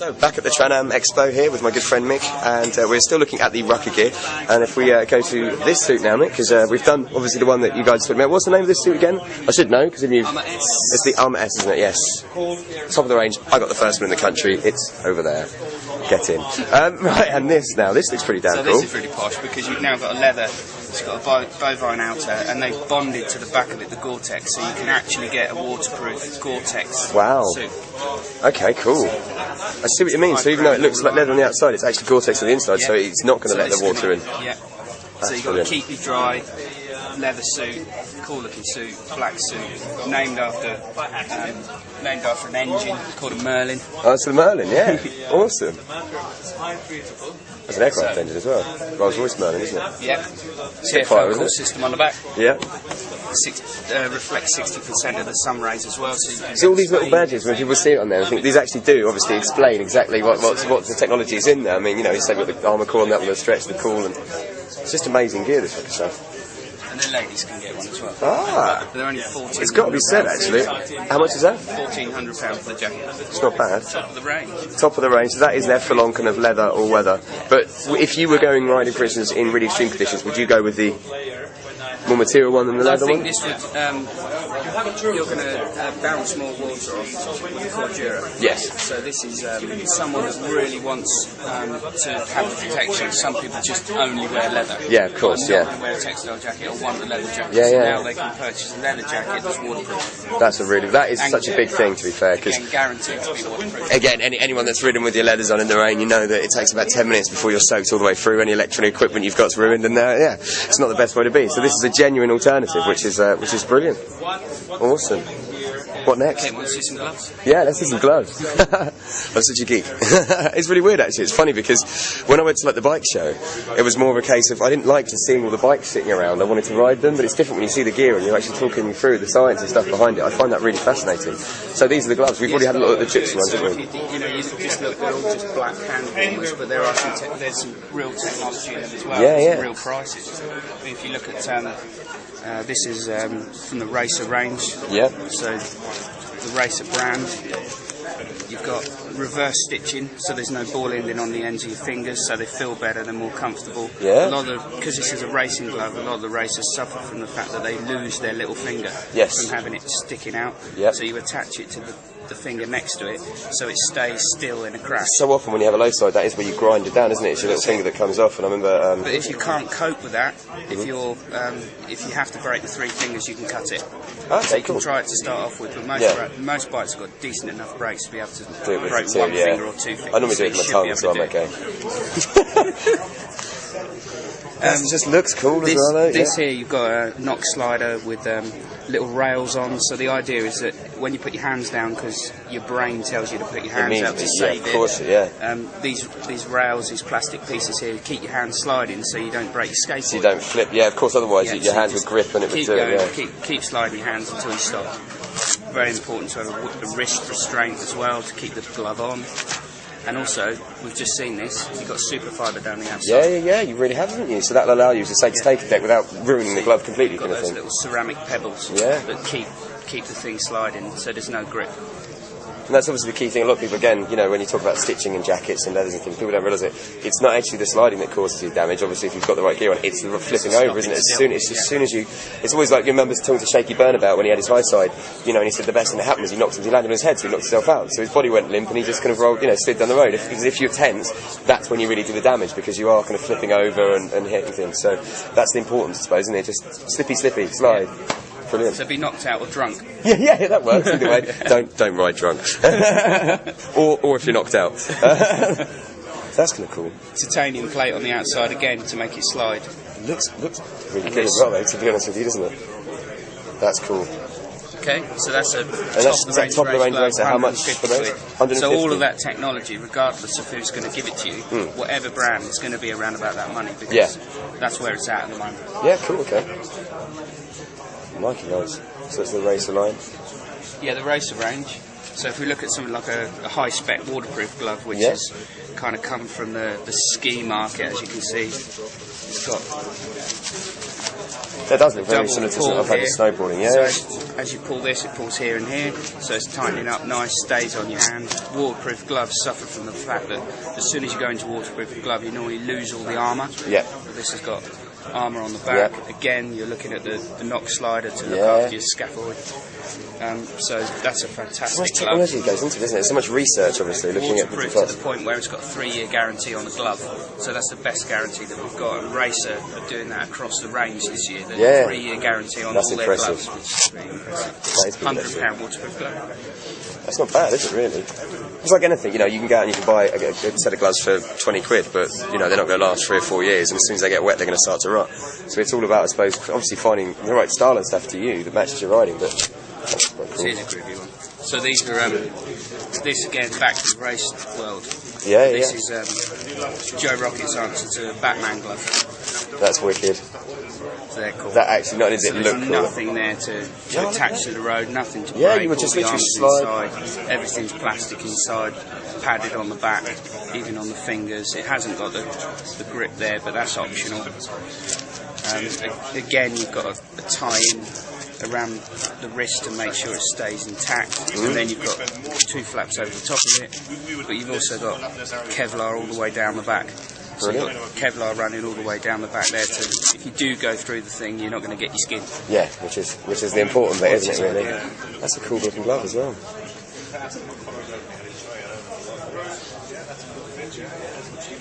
So, back at the Tran Expo here with my good friend Mick, and we're still looking at the rucker gear. And if we go to this suit now, Mick, because we've done obviously the one that you guys talked about. What's the name of this suit again? I should know, because if you... It's the S, isn't it? Yes. Top of the range. I got the first one in the country. It's over there. Get in. Right, and this now. This looks pretty damn cool. So this is really posh because you've now got a leather. It's got a bovine outer, and they've bonded to the back of it the Gore-Tex, so you can actually get a waterproof Gore-Tex suit. Okay, cool. I see what you mean. So even though it looks like leather on the outside, it's actually Gore-Tex on the inside, so it's not going to let the water in. Yeah. So you've got a keep you dry leather suit, cool looking suit, black suit, named after an engine called a Merlin. Oh, it's a Merlin, yeah. Awesome. That's an aircraft engine as well. Rolls-Royce Merlin, isn't it? Yeah. Spitfire, isn't it? System on the back. Yeah. Reflects 60% of the sun rays as well. So all these little badges, when people see it on there, I think these actually do obviously explain exactly what the technology is in there. I mean, you know, you say you've got the armour core and that with the stretch, the cool, and it's just amazing gear, this sort of stuff. And then ladies can get one as well. Ah! But they're only £1,400. It's got to be said, actually. How much is that? £1,400 for the jacket. It's not bad. Top of the range. Top of the range. So that is their full-on kind of leather or weather. But if you were going riding, for instance, in really extreme conditions, would you go with the more material one than the leather one? I think this would, you're going to bounce more water off with the Cordura. Yes. So this is someone that really wants to have the protection. Some people just only wear leather. Yeah, of course, yeah. Not wear a textile jacket or want the leather jacket. Yeah, so yeah. now they can purchase a leather jacket that's waterproof. That is such a big thing, to be fair. Because guaranteed to be waterproof. Again, anyone that's ridden with your leathers on in the rain, you know that it takes about 10 minutes before you're soaked all the way through. Any electronic equipment you've got's ruined, and yeah, it's not the best way to be. So this is a genuine alternative, which is brilliant. Awesome. What next? Okay, want to see some gloves? Yeah, let's see some gloves. I'm such a geek. It's really weird, actually. It's funny because when I went to like the bike show, it was more of a case of I didn't like just seeing all the bikes sitting around. I wanted to ride them, but it's different when you see the gear and you're actually talking through the science and stuff behind it. I find that really fascinating. So these are the gloves. We've already had a look at the chips ones, haven't we? You know, you just look, they're all just black hand ones, but there are there's some real technology in them as well. Yeah. Some real prices. I mean, if you look at this is from the Racer range. Yeah. So the Racer brand. You've got reverse stitching, so there's no ball ending on the ends of your fingers, so they feel better, they're more comfortable. Yeah. Because this is a racing glove, a lot of the racers suffer from the fact that they lose their little finger from having it sticking out. Yep. So you attach it to the finger next to it, so it stays still in a crash. So often when you have a low side, that is where you grind it down, isn't it? It's your little finger that comes off, and I remember... But if you can't cope with that, if you have to break the three fingers, you can cut it. Okay, so you can try it to start off with, but most bikes have got decent enough brakes to be able to break one finger or two fingers. I normally do it with my tongue, so I'm okay. It just looks cool as well, though. This here, you've got a knock slider with little rails on. So the idea is that when you put your hands down, because your brain tells you to put your hands out to save it. These rails, these plastic pieces here, keep your hands sliding so you don't break your skateboard. So you don't flip. Yeah, of course. Otherwise, your hands would grip and it would do it. Keep sliding your hands until you stop. Very important to have a wrist restraint as well to keep the glove on. And also, we've just seen this, you've got super fibre down the outside. Yeah, you really have, haven't you? So that'll allow you to take a deck without ruining the glove completely. You've got those little ceramic pebbles that keep the thing sliding so there's no grip. And that's obviously the key thing. A lot of people, again, you know, when you talk about stitching and jackets and leathers and things, people don't realise it. It's not actually the sliding that causes you damage. Obviously, if you've got the right gear on, it's the flipping over, isn't it? As soon as you, it's always like you remember talking to Shaky Byrne about when he had his high side, you know, and he said the best thing that happened was he landed on his head, so he knocked himself out. So his body went limp and he just kind of rolled, slid down the road. If you're tense, that's when you really do the damage because you are kind of flipping over and hitting things. So that's the importance, I suppose, isn't it? Just slippy, slide. Brilliant. So be knocked out or drunk. Yeah, that works. Either way, don't ride drunk, or if you're knocked out. That's kind of cool. Titanium plate on the outside again to make it slide. Looks really good as well, though. To be honest with you, doesn't it? That's cool. Okay, so that's a top of the range racer. How much for those? 150. So all of that technology, regardless of who's going to give it to you, whatever brand, it's going to be around about that money because that's where it's at the moment. Yeah, cool. Okay. I like it, guys. So it's the Racer line? Yeah, the Racer range. So if we look at something like a high-spec waterproof glove, which has kind of come from the ski market, as you can see, it's got... That does look very similar to something I've had with snowboarding, So as you pull this, it pulls here and here, so it's tightening up nice, stays on your hand. Waterproof gloves suffer from the fact that as soon as you go into waterproof glove, you normally lose all the armour. Yeah. So this has got armour on the back. Yeah. Again, you're looking at the knock slider to look after your scaffold. So that's a fantastic so much technology glove. goes into it, isn't it? So much research, obviously, looking at waterproof to the point where it's got a 3-year guarantee on the glove. So that's the best guarantee that we've got. And Racer are doing that across the range this year. They've got a 3-year guarantee on all their gloves, which is really impressive. £100 waterproof glove. That's not bad, is it, really? It's like anything, you know, you can go out and you can buy a set of gloves for 20 quid, but, you know, they're not going to last 3 or 4 years, and as soon as they get wet, they're going to start to rot. So it's all about, I suppose, obviously finding the right style and stuff to you that matches your riding, but that's quite cool. It is a groovy one. So these are, this again, back to the race world. Yeah, This is Joe Rocket's answer to a Batman glove. That's wicked. So they're cool. That actually, not only does it look cool. There's nothing there to attach to the road, nothing to break. Yeah, you would just literally slide. Inside, everything's plastic inside, padded on the back, even on the fingers. It hasn't got the grip there, but that's optional. Again, you've got a tie-in around the wrist to make sure it stays intact, and then you've got 2 flaps over the top of it, but you've also got Kevlar all the way down the back. So you've got Kevlar running all the way down the back there, so if you do go through the thing, you're not going to get your skin. Yeah, which is the important bit, isn't it, really? Yeah. That's a cool looking glove as well.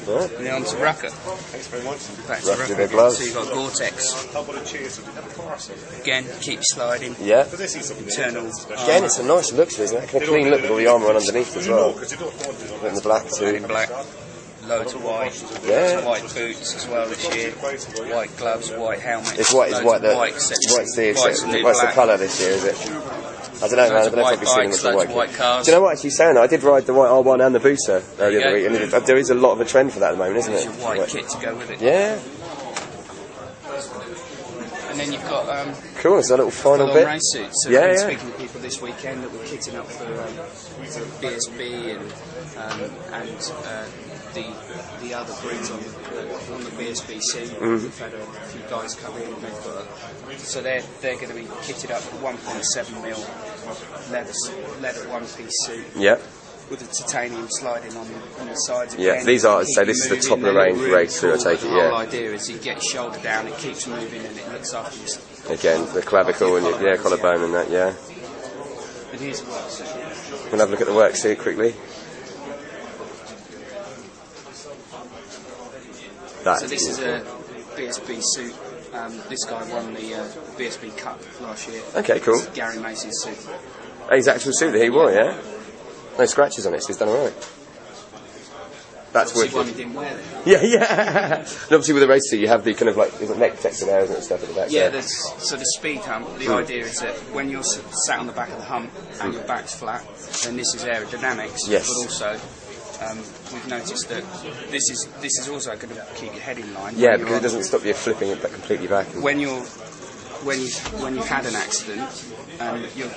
Right. And then on to Rucker. Thanks very much. Back to Rucker. Gloves. So you've got Gore-Tex. Again, keep sliding. Yeah. Internal. Again, it's a nice look to it, isn't it? Kind of clean look with all the armour on underneath as well. In the black too. In black. Loads of white. Yeah. Loads of white boots as well this year. White gloves, white helmet. It's white. It's white. White's the colour this year, is it? I don't know, man. I don't know if I'll be seeing with the white cars. Do you know what? Actually, saying that, I did ride the white R1 and the Booster the other week, and there is a lot of a trend for that at the moment, isn't it? There's your white kit to go with it. Yeah. And then you've got cool. It's a little final bit. Race suits. So we've been speaking to people this weekend that we're kitting up for BSB and the other breeds on the BSB scene. We've had a few guys come in and they've got so they're going to be kitted up with a 1.7mm leather one-piece suit. Yeah. With the titanium sliding on the sides. Yeah, again, these are, so this is the top of the range race suit, I take it, The whole idea is you get your shoulder down, it keeps moving and it looks after you. Again, the clavicle and your collarbone and that, yeah. And here's a work suit. We'll have a look at the work suit quickly. So this is a BSB suit. This guy won the BSB Cup last year. Okay, cool. This is Gary Mason's suit. Oh, his actual suit that he wore, yeah? No scratches on it, so he's done alright. That's wicked. One he didn't wear then. Yeah. And obviously with the race suit, you have the kind of like, there's a neck protector there, isn't it, stuff at the back? Yeah, so the speed hump, the idea is that when you're sat on the back of the hump and your back's flat, then this is aerodynamics. Yes. But also, we've noticed that this is also going to keep your head in line. Yeah, because it doesn't stop you flipping it completely back. When you've had an accident and your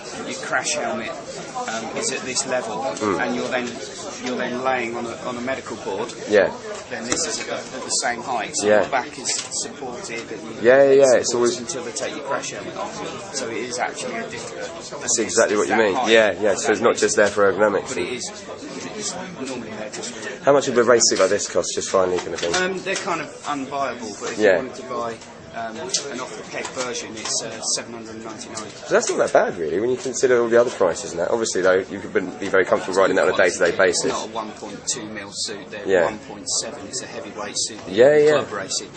crash helmet is at this level and you're then laying on a medical board, then this is at the same height, so your back is supported and it's always until they take your crash helmet off, so it is actually a different. That's exactly what you mean. So it's not just there for ergonomics. But it is normally there just for. How much would a race suit like this cost, just finally, kind of thing? They're kind of unbuyable, but if you wanted to buy an off-the-peg version, it's $799. So that's not that bad, really, when you consider all the other prices and that. Obviously, though, you wouldn't be very comfortable riding that on a day-to-day basis. It's not a 1.2mm suit, they're 1.7. It's a heavyweight suit. Club racing.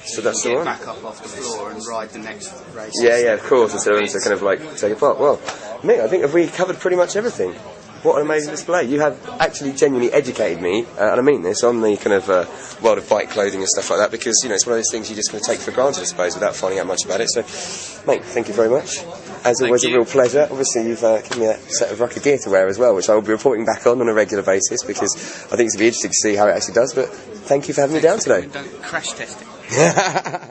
So that's the one. Back up off the floor and ride the next race. Yeah, of course, instead of having to kind of like take apart. Well, Mick, I think we covered pretty much everything. What an amazing display. You have actually genuinely educated me, and I mean this, on the kind of world of bike clothing and stuff like that, because, you know, it's one of those things you just kind of take for granted, I suppose, without finding out much about it. So, mate, thank you very much. As always, a real pleasure. Obviously, you've given me a set of Rucker gear to wear as well, which I will be reporting back on a regular basis, because I think it's going to be interesting to see how it actually does, but thank you for having me down today. Don't crash test it.